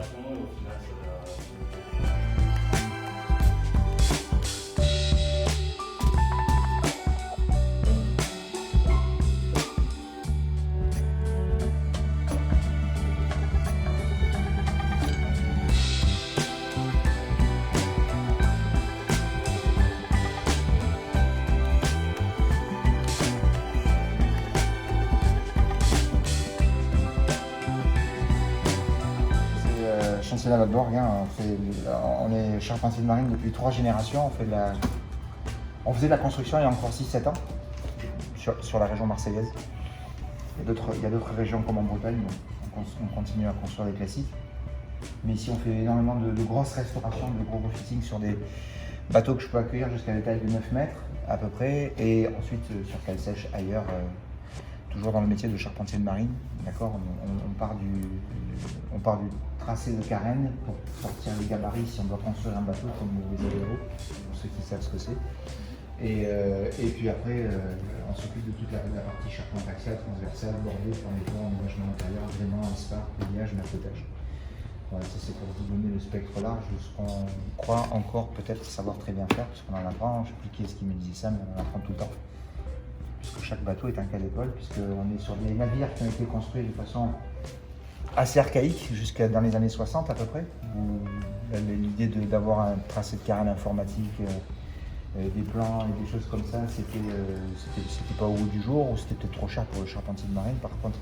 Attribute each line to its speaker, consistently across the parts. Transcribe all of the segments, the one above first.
Speaker 1: préparation et au final ça va.
Speaker 2: Chantier Lavalborg, hein, on est charpentier de marine depuis 3 générations. On faisait de la construction il y a encore 6-7 ans sur la région marseillaise. Il y a d'autres régions comme en Bretagne, on continue à construire des classiques. Mais ici on fait énormément de grosses restaurations, de gros refitting sur des bateaux que je peux accueillir jusqu'à des tailles de 9 mètres à peu près. Et ensuite sur cale sèche ailleurs, toujours dans le métier de charpentier de marine. D'accord, on part du tracé de carène pour sortir les gabarits si on doit construire un bateau comme les aéros, pour ceux qui savent ce que c'est. Et puis après, on s'occupe de toute la partie charpente axiale, transversale, bordée, formateur, engagement intérieur, gréement, espar, pliage, maquettage. Voilà, ça c'est pour vous donner le spectre large de ce qu'on croit encore peut-être savoir très bien faire, parce qu'on en apprend, je ne sais plus qui est-ce qui me disait ça, mais on en apprend tout le temps. Puisque chaque bateau est un cas d'école, puisqu'on est sur des navires qui ont été construits de façon assez archaïque, jusqu'à dans les années 60 à peu près, où l'idée d'avoir un tracé de carène informatique, des plans et des choses comme ça, c'était pas au goût du jour, ou c'était peut-être trop cher pour le charpentier de marine. Par contre,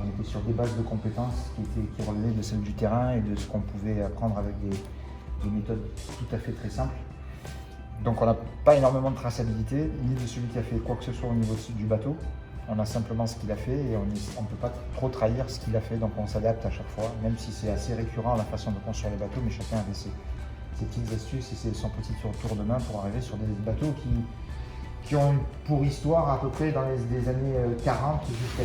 Speaker 2: on était sur des bases de compétences qui relevaient de celles du terrain et de ce qu'on pouvait apprendre avec des méthodes tout à fait très simples. Donc on n'a pas énormément de traçabilité, ni de celui qui a fait quoi que ce soit au niveau du bateau. On a simplement ce qu'il a fait et on ne peut pas trop trahir ce qu'il a fait, donc on s'adapte à chaque fois, même si c'est assez récurrent la façon de construire les bateaux, mais chacun avait ses petites astuces et son petit tour de main pour arriver sur des bateaux qui ont pour histoire à peu près dans les années 40 jusqu'à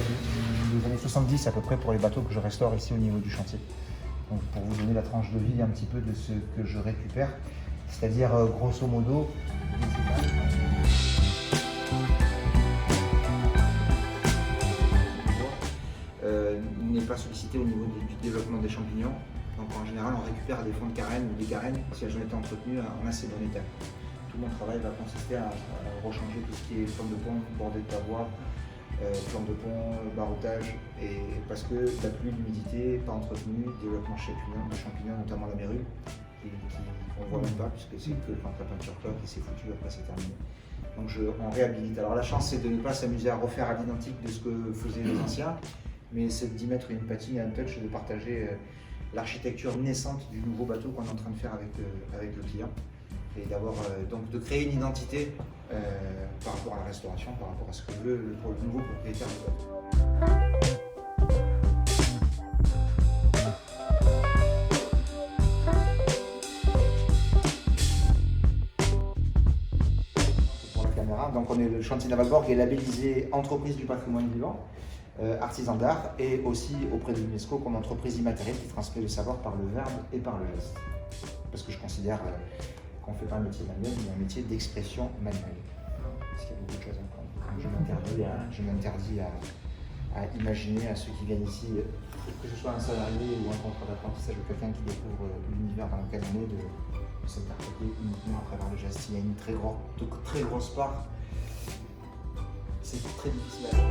Speaker 2: les années 70 à peu près pour les bateaux que je restaure ici au niveau du chantier. Donc pour vous donner la tranche de vie un petit peu de ce que je récupère, c'est-à-dire grosso modo n'est pas sollicité au niveau du développement des champignons. Donc en général on récupère des fonds de carène ou des carènes si elles ont été entretenues en assez bon état. Tout mon travail va consister à rechanger tout ce qui est plan de pont, bordée de pavois, plan de pont, barreautage, et parce que la pluie, l'humidité, pas entretenu, développement de champignons, notamment la mérule, qu'on ne voit même pas puisque c'est que quand la peinture cloque et c'est foutu, après c'est terminé. Donc on réhabilite. Alors la chance c'est de ne pas s'amuser à refaire à l'identique de ce que faisaient les anciens, mais c'est d'y mettre une patine et un touch et de partager l'architecture naissante du nouveau bateau qu'on est en train de faire avec le client. Et d'avoir donc de créer une identité par rapport à la restauration, par rapport à ce que veut le nouveau propriétaire du bateau. Pour la caméra, donc on est le chantier Lavalborg est labellisé entreprise du patrimoine vivant, artisan d'art, et aussi auprès de l'UNESCO comme entreprise immatérielle qui transmet le savoir par le verbe et par le geste. Parce que je considère qu'on ne fait pas un métier manuel, mais un métier d'expression manuelle. Parce qu'il y a beaucoup de choses à apprendre. Je m'interdis à imaginer à ceux qui viennent ici, que ce soit un salarié ou un contrat d'apprentissage ou quelqu'un qui découvre l'univers dans lequel on est, de s'interpréter uniquement à travers le geste. Il y a une très grosse part. C'est très difficile à faire.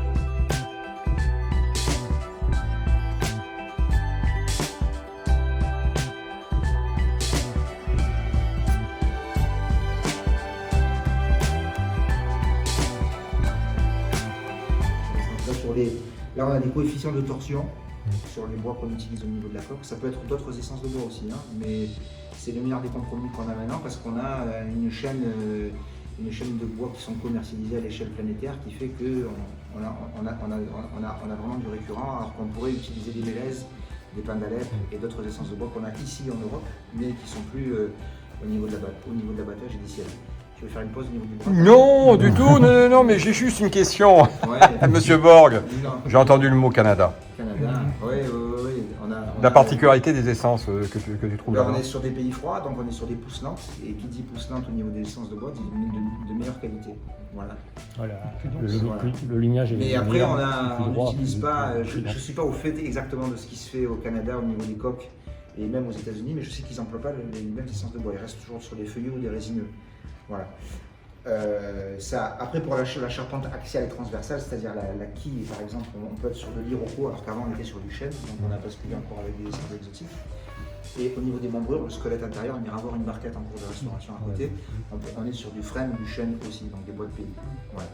Speaker 2: Là, on a des coefficients de torsion sur les bois qu'on utilise au niveau de la coque. Ça peut être d'autres essences de bois aussi, hein, mais c'est le meilleur des compromis qu'on a maintenant parce qu'on a une chaîne de bois qui sont commercialisés à l'échelle planétaire qui fait qu'on a vraiment du récurrent, alors qu'on pourrait utiliser des mélèzes, des pins d'Alep et d'autres essences de bois qu'on a ici en Europe, mais qui sont plus au niveau de l'abattage et d'ici à là. Tu veux faire une pause au niveau du bras?
Speaker 3: Non, du tout, non, mais j'ai juste une question.
Speaker 2: Ouais,
Speaker 3: Monsieur Borg,
Speaker 2: non.
Speaker 3: j'ai entendu le mot Canada.
Speaker 2: Canada, oui.
Speaker 3: La particularité des essences que tu trouves
Speaker 2: Là,
Speaker 3: là-bas.
Speaker 2: on est sur des pays froids, donc on est sur des pousses lentes. Et qui dit pousse lente au niveau des essences de bois, dit de meilleure qualité. Voilà.
Speaker 4: Le lignage est
Speaker 2: Mais après, on
Speaker 4: droit,
Speaker 2: n'utilise
Speaker 4: plus
Speaker 2: pas.
Speaker 4: droit.
Speaker 2: Je ne suis pas au fait exactement de ce qui se fait au Canada au niveau des coques et même aux États-Unis, mais je sais qu'ils n'emploient pas les mêmes essences de bois, ils restent toujours sur des feuillus ou des résineux. Voilà. Après, pour la charpente axiale et transversale, c'est-à-dire la quille, par exemple, on peut être sur de l'iroko, alors qu'avant on était sur du chêne, donc on a basculé encore avec des essences exotiques. Et au niveau des membrures, le squelette intérieur, on ira avoir une barquette en cours de restauration à côté. On est sur du frêne, du chêne aussi, donc des bois de pays. Voilà.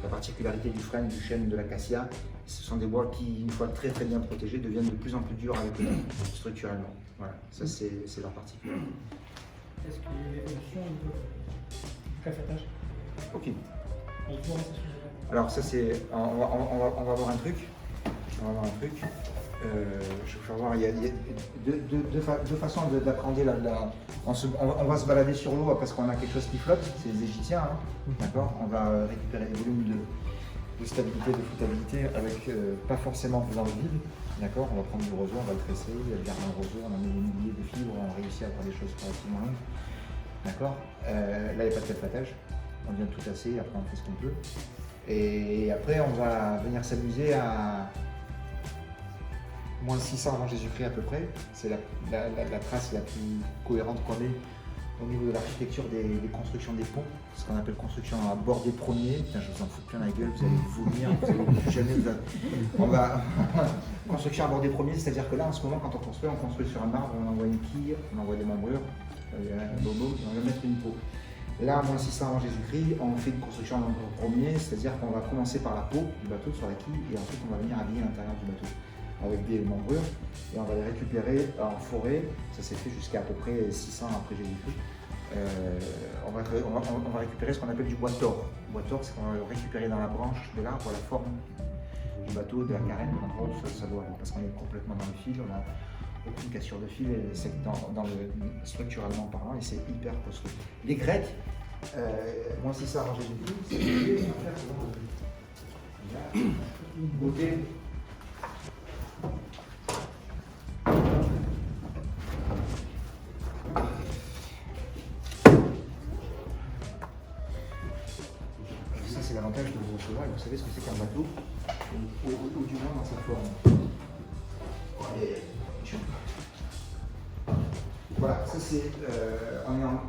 Speaker 2: La particularité du frêne, du chêne, de l'acacia, ce sont des bois qui, une fois très très bien protégés, deviennent de plus en plus durs avec le temps, structurellement. Voilà, ça c'est leur particularité.
Speaker 1: Est-ce qu'il y a une évolution au niveau du cafétage?
Speaker 2: Ok.
Speaker 1: Alors
Speaker 2: Alors ça c'est, on va voir un truc. On va voir un truc. Je vais voir, il y a deux façons d'appréhender on va se balader sur l'eau parce qu'on a quelque chose qui flotte, c'est les Égyptiens, hein, d'accord. On va récupérer des volumes de stabilité, de flottabilité avec, pas forcément en faisant le vide, d'accord. On va prendre du roseau, on va le tresser, il y a bien un roseau, on a mis des milliers de fibres, on a réussi à faire des choses relativement longues, d'accord. Là il n'y a pas de calfatage, on vient tout tasser, après on fait ce qu'on peut. Et après on va venir s'amuser à moins 600 avant Jésus-Christ à peu près, c'est la trace la plus cohérente qu'on ait au niveau de l'architecture des constructions des ponts, ce qu'on appelle construction à bord des premiers. Putain, je vous en fous plein la gueule, vous allez vomir, vous allez jamais on va construction à bord des premiers, c'est-à-dire que là en ce moment quand on construit sur un arbre, on envoie une quille, on envoie des membrures, un bobo, et on va mettre une peau. Là, moins 600 avant Jésus-Christ, on fait une construction en premier, c'est-à-dire qu'on va commencer par la peau du bateau sur la quille et ensuite on va venir habiller l'intérieur du bateau avec des membrures et on va les récupérer en forêt. Ça s'est fait jusqu'à peu près 600 après Jésus-Christ. On va récupérer ce qu'on appelle du bois tort. Le bois tort, c'est qu'on va le récupérer dans la branche de l'arbre à la forme du bateau, de la carène, de l'endroit où ça doit aller. Parce qu'on est complètement dans le fil, on n'a aucune cassure de fil, c'est structurellement parlant et c'est hyper costaud. Les Grecs, moins 600 avant Jésus-Christ, c'est beauté. Ça c'est l'avantage de vous recevoir et vous savez ce que c'est qu'un bateau, ou du moins dans sa forme. Et, voilà, ça c'est, on est en,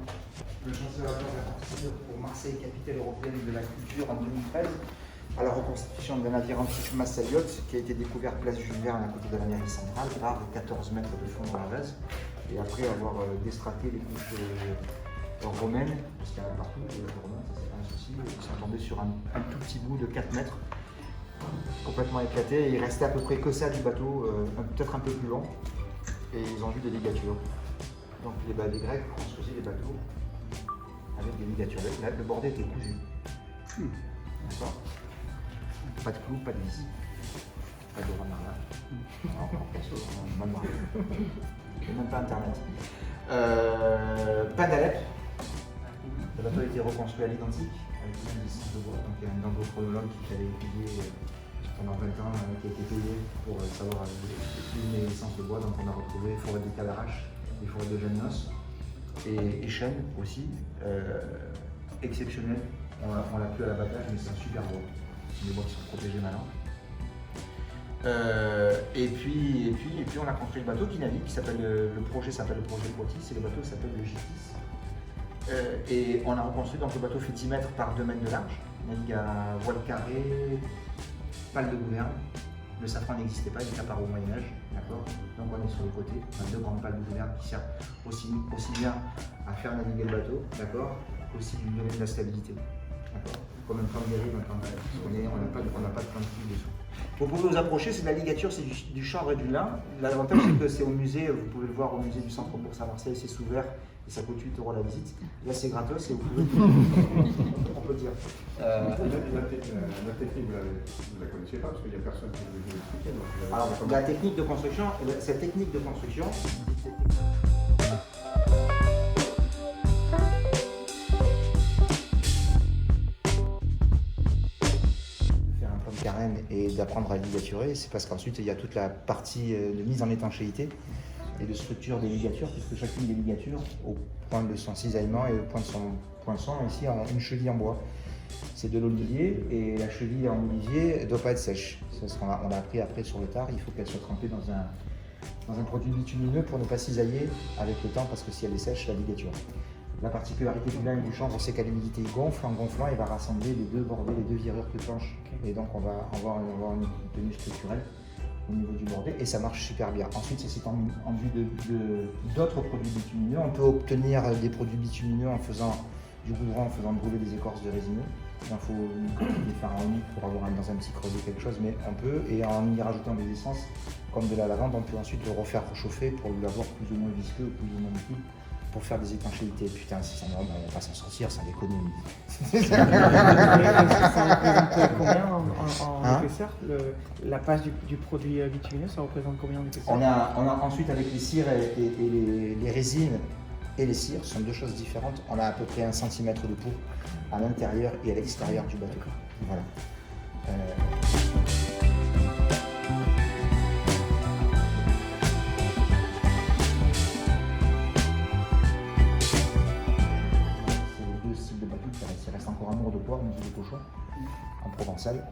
Speaker 2: le chancelier pour Marseille, capitale européenne de la culture en 2013, à la reconstitution d'un navire antique Massaliote qui a été découvert place Jules Verne à côté de l'Amérique centrale, rare de 14 mètres de fond dans la vase. Et après avoir déstraté les couches romaines, parce qu'il y en a partout, les romains, ça c'est pas un souci, ils sont tombés sur un tout petit bout de 4 mètres, complètement éclaté, et il restait à peu près que ça du bateau, peut-être un peu plus long, et ils ont vu des ligatures. Donc les Grecs construisaient des bateaux avec des ligatures. Le bordel était cousu. D'accord. Pas de clous, pas de vis. Pas de ramarla. Encore perso, même pas. Et même pas internet. Pas d'Alep. Le bateau a été reconstruit à l'identique, avec une licence de bois. Donc il y a un dendrochronologue qui avait étudié pendant 20 ans, qui a été payé pour savoir une licence de bois. Donc on a retrouvé forêt de Cadarache, des forêts de Gémenos et chêne aussi, exceptionnel. On l'a plus à l'abattage, mais c'est un super bois. C'est des bois qui sont protégés maintenant. Et puis on a construit le bateau qui navigue, le projet s'appelle le projet Poitis et le bateau s'appelle le Gitis. Et on a reconstruit, donc le bateau fait 10 mètres par 2 mètres de large, il navigue à voile carrée, pale de gouverne. Le safran n'existait pas, il était apparu au Moyen-Âge, d'accord. Donc on est sur le côté, on a 2 grandes pales de gouverne qui servent aussi bien à faire naviguer le bateau, d'accord, qu'aussi lui donner de la stabilité, d'accord. Comme un plan de dérive, on n'a pas de plan de fil dessous. Vous pouvez vous approcher, c'est de la ligature, c'est du chanvre et du lin. L'avantage c'est que c'est au musée, vous pouvez le voir au musée du Centre Bourse à Marseille, c'est sous verre et ça coûte 8 € la visite. Là c'est gratos et vous pouvez, on peut dire.
Speaker 5: La technique, vous ne la connaissiez pas parce qu'il n'y a personne qui vous l'expliquer.
Speaker 2: Alors la technique de construction, cette technique de construction, carène et d'apprendre à ligaturer, c'est parce qu'ensuite il y a toute la partie de mise en étanchéité et de structure des ligatures, puisque chacune des ligatures, au point de son cisaillement et au point de son poinçon, ici a une cheville en bois. C'est de l'olivier et la cheville en olivier ne doit pas être sèche. C'est ce qu'on a appris après sur le tard, il faut qu'elle soit trempée dans dans un produit bitumineux pour ne pas cisailler avec le temps, parce que si elle est sèche, la ligature. La particularité du lin et du chanvre, c'est qu'à l'humidité, il gonfle. En gonflant, il va rassembler les deux bordées, les deux virures de planche. Et donc, on va avoir une tenue structurelle au niveau du bordé et ça marche super bien. Ensuite, c'est en vue d'autres produits bitumineux. On peut obtenir des produits bitumineux en faisant du goudron, en faisant brûler des écorces de résineux. Il faut une quantité pharaonique pour avoir dans un petit creuset quelque chose, mais on peut, et en y rajoutant des essences comme de la lavande, on peut ensuite le refaire chauffer pour l'avoir plus ou moins visqueux ou plus ou moins liquide pour faire des étanchéités. Putain, si ça on va pas s'en sortir sans déconner.
Speaker 1: Ça représente combien en épaisseur la page du produit bitumineux, ça représente combien en épaisseur?
Speaker 2: On a ensuite avec les cires et les résines et les cires, ce sont deux choses différentes. On a à peu près 1 cm de poux à l'intérieur et à l'extérieur du bateau. Voilà. C'est les deux styles de bateau qui reste encore amour de poire, mais de cochon, en provençal.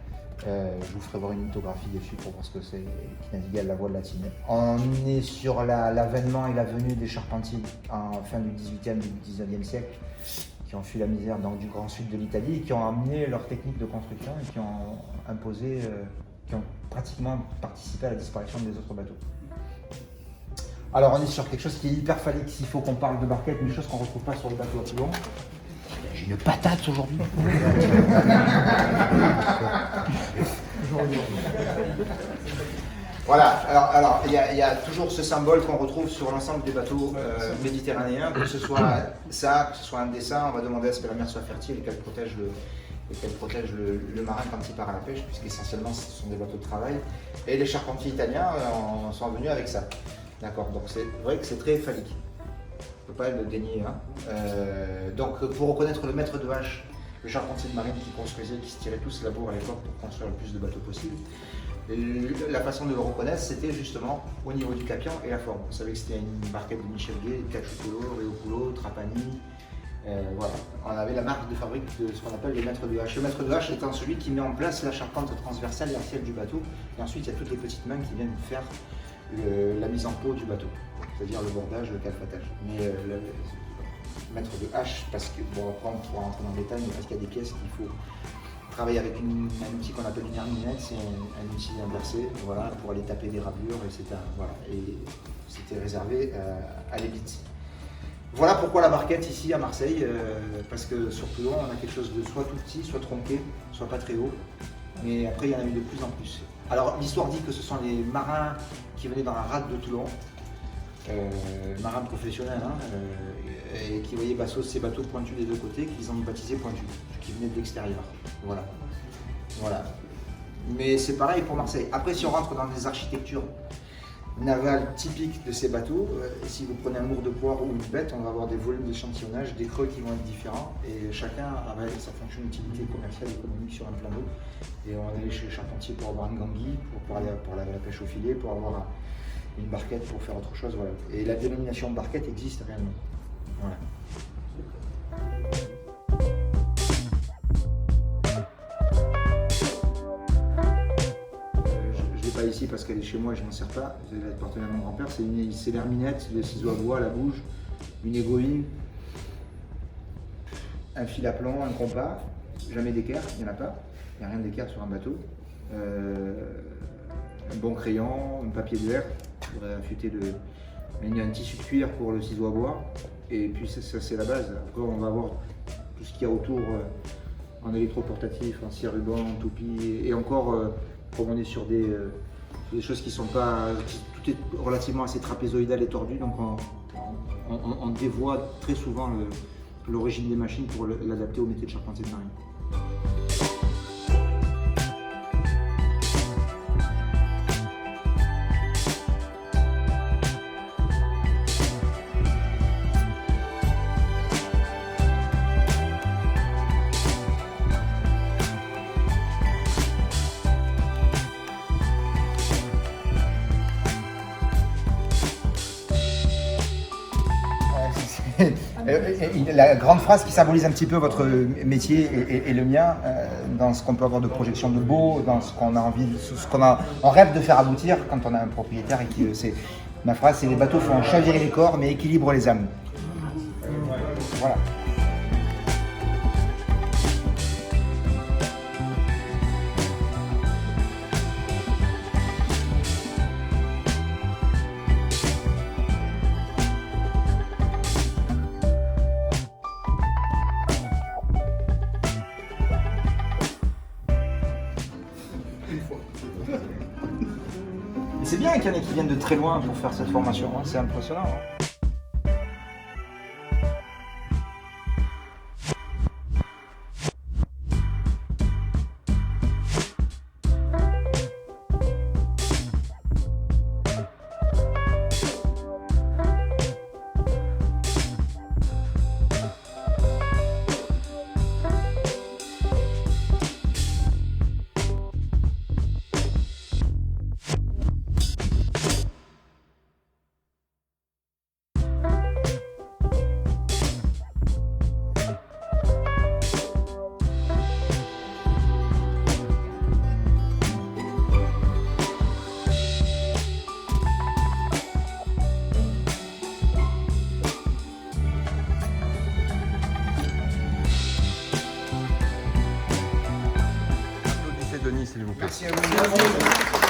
Speaker 2: Je vous ferai voir une lithographie dessus pour voir ce que c'est, qui navigue à la voile latine. On est sur l'avènement et la venue des charpentiers en fin du 18e, du 19e siècle, qui ont fui la misère du grand sud de l'Italie et qui ont amené leur technique de construction et qui ont imposé, qui ont pratiquement participé à la disparition des autres bateaux. Alors on est sur quelque chose qui est hyper phallique s'il faut qu'on parle de barquette, une chose qu'on ne retrouve pas sur le bateau à Toulon. J'ai une patate aujourd'hui. Voilà, alors il y a toujours ce symbole qu'on retrouve sur l'ensemble des bateaux méditerranéens, que ce soit ça, que ce soit un dessin, on va demander à ce que la mer soit fertile et qu'elle protège le marin quand il part à la pêche, puisqu'essentiellement ce sont des bateaux de travail. Et les charpentiers italiens sont venus avec ça. D'accord, donc c'est vrai que c'est très phallique. On ne peut pas le dénier. Hein. Donc pour reconnaître le maître de hache, le charpentier de marine qui construisait, qui se tirait tous la bourre à l'époque pour construire le plus de bateaux possible, la façon de le reconnaître, c'était justement au niveau du capion et la forme. Vous savez que c'était une barquette de Michel Gay, Cacciuolo, Reoculo, Trapani. Voilà. On avait la marque de fabrique de ce qu'on appelle les maîtres de hache. Le maître de hache étant celui qui met en place la charpente transversale et axiale du bateau. Et ensuite, il y a toutes les petites mains qui viennent faire la mise en pot du bateau, c'est-à-dire le bordage, le calfatage. Mais le maître de hache, parce que, bon, après on pourra rentrer dans le détail, mais parce qu'il y a des pièces qu'il faut travailler avec un outil qu'on appelle une herminette, c'est un outil inversé, voilà, pour aller taper des rabures, etc. Voilà. Et c'était réservé à l'élite. Voilà pourquoi la barquette ici à Marseille, parce que sur Toulon, on a quelque chose de soit tout petit, soit tronqué, soit pas très haut, mais après il y en a eu de plus en plus. Alors l'histoire dit que ce sont les marins qui venaient dans la rade de Toulon, marins professionnels, hein, et qui voyaient ces bateaux pointus des deux côtés, qu'ils ont baptisé pointus, qui venaient de l'extérieur. Voilà. Voilà. Mais c'est pareil pour Marseille. Après, si on rentre dans des architectures navales typiques de ces bateaux, si vous prenez un mour de poire ou une bête, on va avoir des volumes d'échantillonnage, des creux qui vont être différents, et chacun a sa fonction d'utilité commerciale et économique sur un plan d'eau. Et on va aller chez le charpentier pour avoir une ganguille, pour aller pour la pêche au filet, pour avoir une barquette pour faire autre chose. Voilà. Et la dénomination de barquette existe réellement. Voilà. Je ne l'ai pas ici parce qu'elle est chez moi et je ne m'en sers pas. Je l'ai apportée à mon grand-père. C'est l'herminette, le ciseau à bois, la bouge, une égoïne, un fil à plomb, un compas, jamais d'équerre, il n'y en a pas. Il n'y a rien d'équerre sur un bateau. Un bon crayon, un papier de verre pour affûter un tissu de cuir pour le ciseau à bois. Et puis ça c'est la base. Après on va avoir tout ce qu'il y a autour en électroportatif, en cire ruban, en toupie. Et encore, comme on est sur des choses qui sont pas... Tout est relativement assez trapézoïdal et tordu, donc on dévoie très souvent l'origine des machines pour l'adapter au métier de charpentier de marine. la grande phrase qui symbolise un petit peu votre métier et le mien, dans ce qu'on peut avoir de projection de beau, dans ce qu'on a envie, on rêve de faire aboutir quand on a un propriétaire et que c'est ma phrase, c'est les bateaux font chavirer les corps mais équilibrent les âmes. Voilà. C'est bien qu'il y en ait qui viennent de très loin pour faire cette formation, hein. C'est impressionnant. Hein.
Speaker 3: Denis, s'il vous plaît.
Speaker 2: Merci à vous.